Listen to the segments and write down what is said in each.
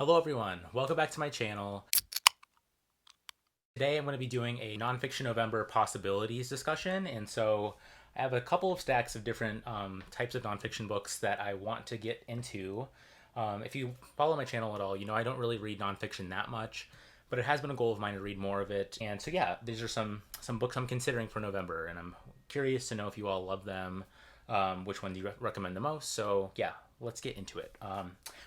Hello everyone, welcome back to my channel. Today I'm going to be doing a nonfiction November possibilities discussion, and so I have a couple of stacks of different types of nonfiction books that I want to get into. If you follow my channel at all, you know I don't really read nonfiction that much, but it has been a goal of mine to read more of it. And so yeah, these are some books I'm considering for November, and I'm curious to know if you all love them, which one do you recommend the most. So yeah, let's get into it.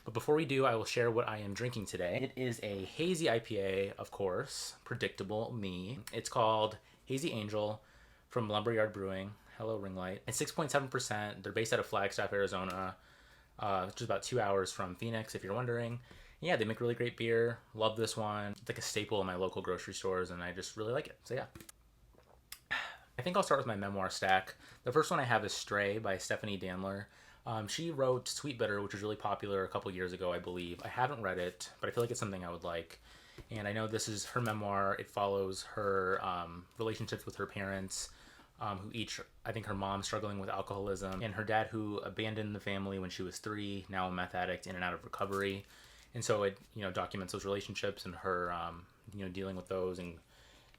But before we do, I will share what I am drinking today. It is a hazy IPA, of course, predictable me. It's called Hazy Angel from Lumberyard Brewing. Hello, Ringlight. It's 6.7%. They're based out of Flagstaff, Arizona, just about 2 hours from Phoenix, if you're wondering. Yeah, they make really great beer. Love this one. It's like a staple in my local grocery stores, and I just really like it. So yeah. I think I'll start with my memoir stack. The first one I have is Stray by Stephanie Danler. She wrote Sweet Bitter, which was really popular a couple years ago, I believe. I haven't read it, but I feel like it's something I would like. And I know this is her memoir. It follows her relationships with her parents, who each, I think her mom struggling with alcoholism, and her dad who abandoned the family when she was 3, now a meth addict in and out of recovery. And so it, documents those relationships and her, dealing with those.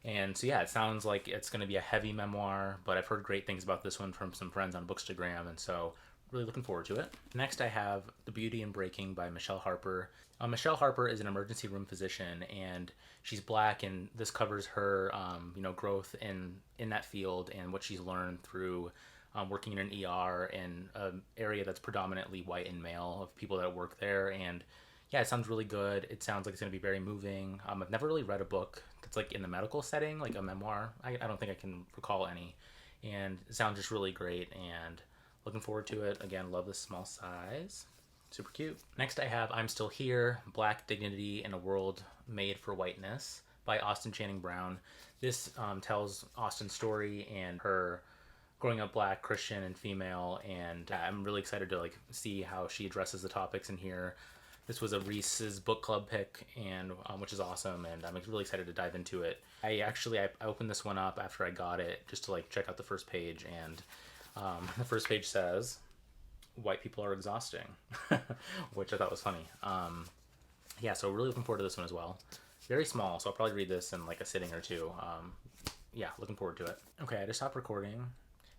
And so yeah, it sounds like it's going to be a heavy memoir, but I've heard great things about this one from some friends on Bookstagram, and so really looking forward to it. Next, I have The Beauty in Breaking by Michele Harper. Michele Harper is an emergency room physician, and she's Black, and this covers her, growth in that field and what she's learned through working in an ER in an area that's predominantly white and male of people that work there. And yeah, it sounds really good. It sounds like it's going to be very moving. I've never really read a book that's like in the medical setting, like a memoir. I don't think I can recall any. And it sounds just really great, and looking forward to it. Again, love the small size. Super cute. Next I have I'm Still Here, Black Dignity in a World Made for Whiteness by Austin Channing Brown. This tells Austin's story and her growing up Black, Christian, and female, and I'm really excited to see how she addresses the topics in here. This was a Reese's book club pick, and which is awesome, and I'm really excited to dive into it. I opened this one up after I got it just to check out the first page, and the first page says, "White people are exhausting," which I thought was funny. Yeah, so really looking forward to this one as well. Very small, so I'll probably read this in like a sitting or two. Yeah, looking forward to it. Okay, I just stopped recording,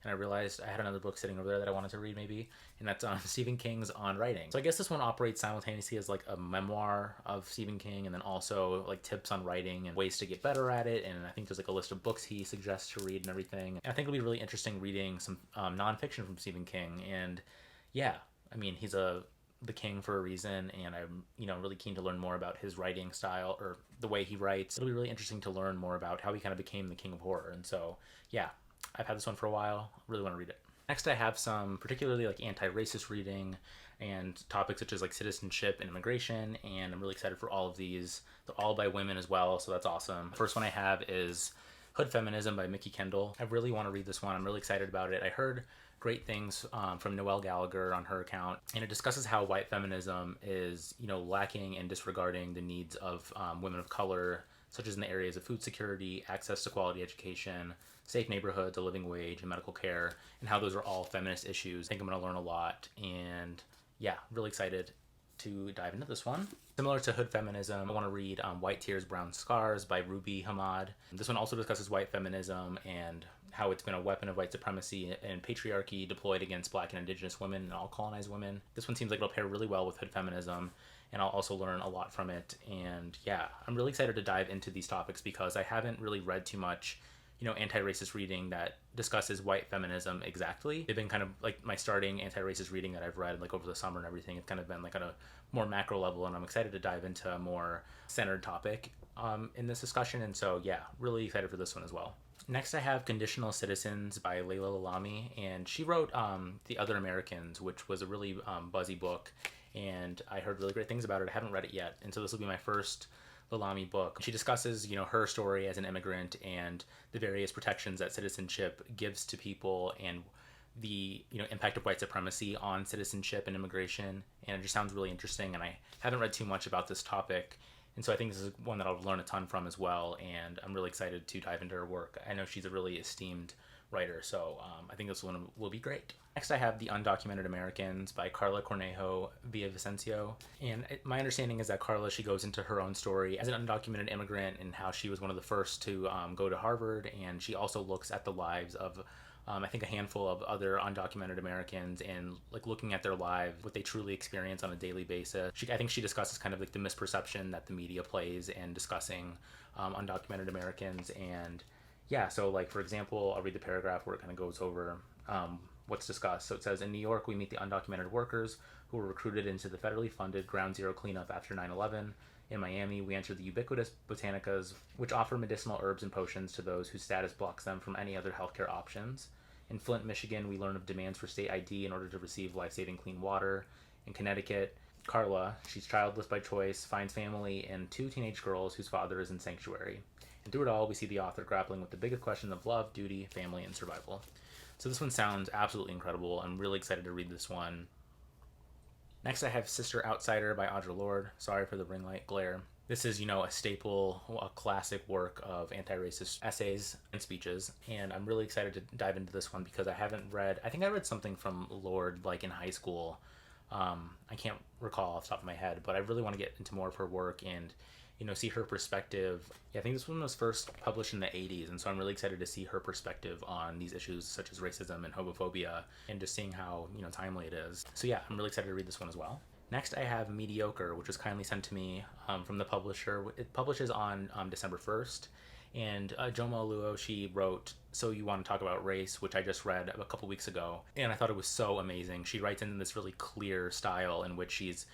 and I realized I had another book sitting over there that I wanted to read maybe, and that's Stephen King's On Writing. So I guess this one operates simultaneously as like a memoir of Stephen King, and then also like tips on writing and ways to get better at it. And I think there's like a list of books he suggests to read and everything. And I think it'll be really interesting reading some nonfiction from Stephen King. And yeah, I mean, he's the king for a reason, and I'm really keen to learn more about his writing style or the way he writes. It'll be really interesting to learn more about how he kind of became the king of horror. And so yeah, I've had this one for a while. Really want to read it. Next, I have some particularly like anti-racist reading and topics such as like citizenship and immigration, and I'm really excited for all of these. They're all by women as well, so that's awesome. The first one I have is Hood Feminism by Mikki Kendall. I really want to read this one. I'm really excited about it. I heard great things from Noelle Gallagher on her account, and it discusses how white feminism is, lacking and disregarding the needs of women of color, such as in the areas of food security, access to quality education, safe neighborhoods, a living wage, and medical care, and how those are all feminist issues. I think I'm going to learn a lot, and yeah, really excited to dive into this one. Similar to Hood Feminism, I want to read White Tears, Brown Scars by Ruby Hamad. This one also discusses white feminism and how it's been a weapon of white supremacy and patriarchy deployed against Black and Indigenous women and all colonized women. This one seems like it'll pair really well with Hood Feminism, and I'll also learn a lot from it. And yeah, I'm really excited to dive into these topics because I haven't really read too much anti-racist reading that discusses white feminism exactly. They've been kind of like my starting anti-racist reading that I've read like over the summer and everything. It's kind of been like on a more macro level, and I'm excited to dive into a more centered topic in this discussion. And so yeah, really excited for this one as well. Next, I have Conditional Citizens by Laila Lalami, and she wrote The Other Americans, which was a really buzzy book, and I heard really great things about it. I haven't read it yet, and so this will be my first Lalami book. She discusses, her story as an immigrant and the various protections that citizenship gives to people, and the impact of white supremacy on citizenship and immigration. And it just sounds really interesting, and I haven't read too much about this topic, and so I think this is one that I'll learn a ton from as well, and I'm really excited to dive into her work. I know she's a really esteemed writer. So I think this one will be great. Next, I have The Undocumented Americans by Karla Cornejo Villavicencio. And my understanding is that Karla, she goes into her own story as an undocumented immigrant and how she was one of the first to go to Harvard. And she also looks at the lives of I think a handful of other undocumented Americans and like looking at their lives, what they truly experience on a daily basis. I think she discusses kind of like the misperception that the media plays in discussing undocumented Americans. And yeah, so like for example, I'll read the paragraph where it kind of goes over what's discussed. So it says, in New York, we meet the undocumented workers who were recruited into the federally funded Ground Zero cleanup after 9/11. In Miami, we enter the ubiquitous botanicas, which offer medicinal herbs and potions to those whose status blocks them from any other healthcare options. In Flint, Michigan, we learn of demands for state ID in order to receive life-saving clean water. In Connecticut, Karla, she's childless by choice, finds family in 2 teenage girls whose father is in sanctuary. And through it all, we see the author grappling with the biggest question of love, duty, family, and survival. So this one sounds absolutely incredible. I'm really excited to read this one. Next, I have Sister Outsider by Audre Lorde. Sorry for the ring light glare. This is, a staple, a classic work of anti-racist essays and speeches, and I'm really excited to dive into this one because I think I read something from Lorde like in high school. I can't recall off the top of my head, but I really want to get into more of her work and, see her perspective. Yeah, I think this one was first published in the 80s, and so I'm really excited to see her perspective on these issues such as racism and homophobia and just seeing how, timely it is. So yeah, I'm really excited to read this one as well. Next, I have Mediocre, which was kindly sent to me from the publisher. It publishes on December 1st. And Ijeoma Oluo, she wrote So You Want to Talk About Race, which I just read a couple weeks ago. And I thought it was so amazing. She writes in this really clear style in which she's,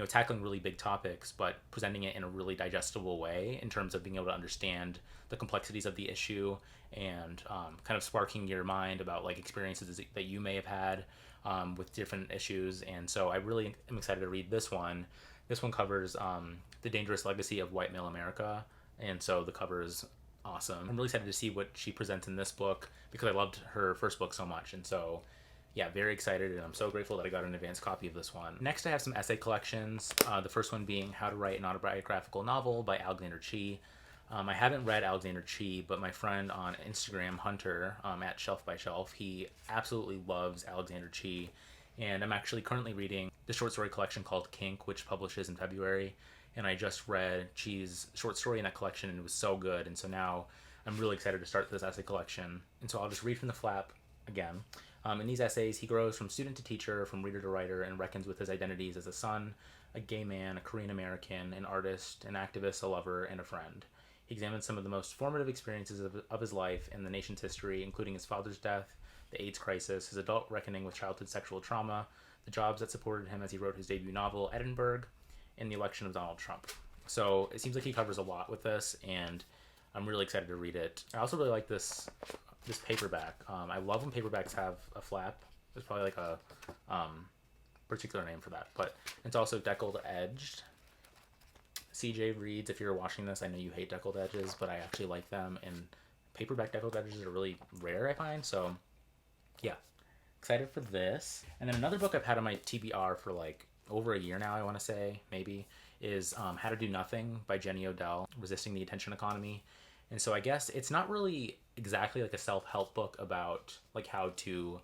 tackling really big topics, but presenting it in a really digestible way in terms of being able to understand the complexities of the issue and kind of sparking your mind about like experiences that you may have had with different issues. And so I really am excited to read this one. This one covers the dangerous legacy of white male America. And so the cover is awesome. I'm really excited to see what she presents in this book because I loved her first book so much. And so yeah, very excited, and I'm so grateful that I got an advance copy of this one. Next, I have some essay collections. The first one being How to Write an Autobiographical Novel by Alexander Chee. I haven't read Alexander Chee, but my friend on Instagram, Hunter, at Shelf by Shelf, he absolutely loves Alexander Chee, and I'm actually currently reading the short story collection called Kink, which publishes in February, and I just read Chee's short story in that collection, and it was so good, and so now I'm really excited to start this essay collection. And so I'll just read from the flap again. In these essays, he grows from student to teacher, from reader to writer, and reckons with his identities as a son, a gay man, a Korean American, an artist, an activist, a lover, and a friend. He examines some of the most formative experiences of his life in the nation's history, including his father's death, the AIDS crisis, his adult reckoning with childhood sexual trauma, the jobs that supported him as he wrote his debut novel, Edinburgh, and the election of Donald Trump. So it seems like he covers a lot with this, and I'm really excited to read it. I also really like this paperback. I love when paperbacks have a flap. There's probably like a particular name for that, but it's also deckled edged. CJ reads, if you're watching this, I know you hate deckled edges, but I actually like them, and paperback deckled edges are really rare, I find. So yeah, excited for this. And then another book I've had on my TBR for like over a year now, I want to say, maybe, is How to Do Nothing by Jenny Odell, Resisting the Attention Economy. And so I guess it's not really exactly like a self-help book about like how to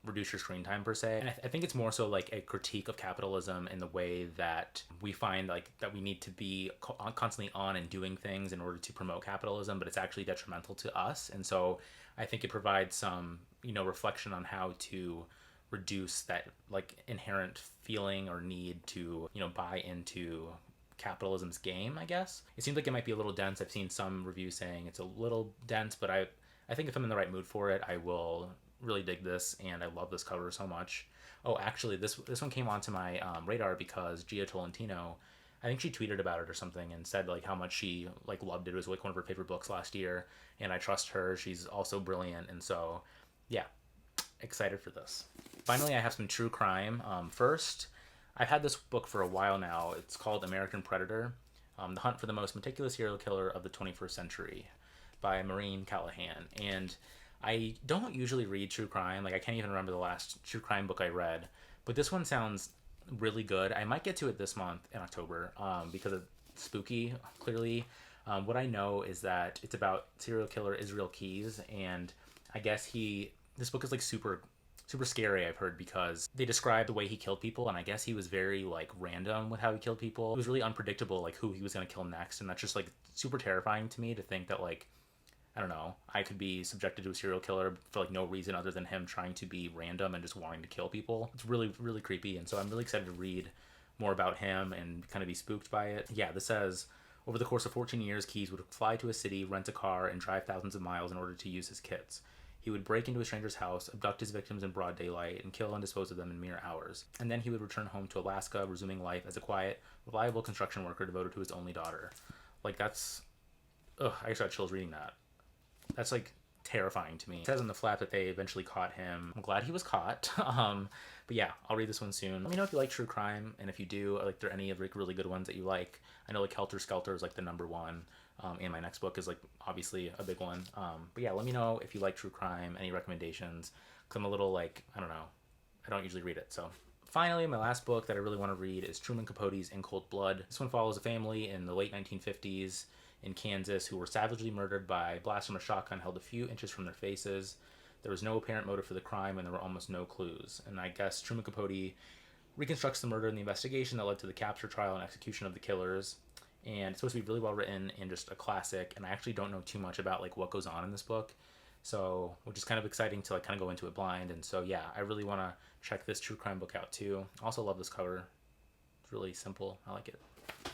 reduce your screen time per se. And I think it's more so like a critique of capitalism in the way that we find like that we need to be constantly on and doing things in order to promote capitalism, but it's actually detrimental to us. And so I think it provides some, reflection on how to reduce that like inherent feeling or need to, buy into capitalism's game, I guess. It seems like it might be a little dense. I've seen some reviews saying it's a little dense, but I think if I'm in the right mood for it, I will really dig this, and I love this cover so much. Oh, actually, this one came onto my radar because Gia Tolentino, I think she tweeted about it or something and said like how much she like loved it. It was like one of her favorite books last year, and I trust her. She's also brilliant, and so yeah, excited for this. Finally, I have some true crime. First, I've had this book for a while now. It's called American Predator, The Hunt for the Most Meticulous Serial Killer of the 21st Century by Maureen Callahan. And I don't usually read true crime. Like, I can't even remember the last true crime book I read. But this one sounds really good. I might get to it this month in October because it's spooky, clearly. What I know is that it's about serial killer Israel Keys, and I guess this book is like super scary, I've heard, because they describe the way he killed people, and I guess he was very like random with how he killed people. It was really unpredictable, like who he was going to kill next, and that's just like super terrifying to me, to think that like, I don't know, I could be subjected to a serial killer for like no reason other than him trying to be random and just wanting to kill people. It's really, really creepy. And so I'm really excited to read more about him and kind of be spooked by it. Yeah, this says, over the course of 14 years, Keyes would fly to a city, rent a car, and drive thousands of miles in order to use his kits. He would break into a stranger's house, abduct his victims in broad daylight, and kill and dispose of them in mere hours. And then he would return home to Alaska, resuming life as a quiet, reliable construction worker devoted to his only daughter. Like, that's... Ugh, I just got chills reading that. That's like terrifying to me. It says in the flap that they eventually caught him. I'm glad he was caught. But yeah, I'll read this one soon. Let me know if you like true crime, and if you do, like, there are any of like really good ones that you like. I know like Helter Skelter is like the number one, and my next book is like obviously a big one. But yeah, let me know if you like true crime, any recommendations, because I'm a little like, I don't know, I don't usually read it. So finally, my last book that I really want to read is Truman Capote's In Cold Blood. This one follows a family in the late 1950s in Kansas who were savagely murdered by a blast from a shotgun held a few inches from their faces. There was no apparent motive for the crime, and there were almost no clues. And I guess Truman Capote reconstructs the murder and the investigation that led to the capture, trial, and execution of the killers. And it's supposed to be really well written and just a classic. And I actually don't know too much about like what goes on in this book, so which is kind of exciting to like kind of go into it blind. And so yeah, I really want to check this true crime book out too. I also love this cover. It's really simple. I like it.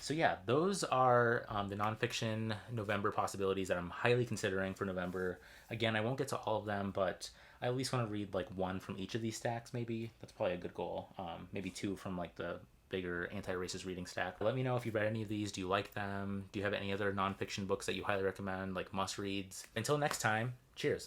So yeah, those are the nonfiction November possibilities that I'm highly considering for November. Again, I won't get to all of them, but I at least want to read like one from each of these stacks, maybe. That's probably a good goal. Maybe two from like the bigger anti-racist reading stack. Let me know if you've read any of these. Do you like them? Do you have any other nonfiction books that you highly recommend, like must-reads? Until next time, cheers.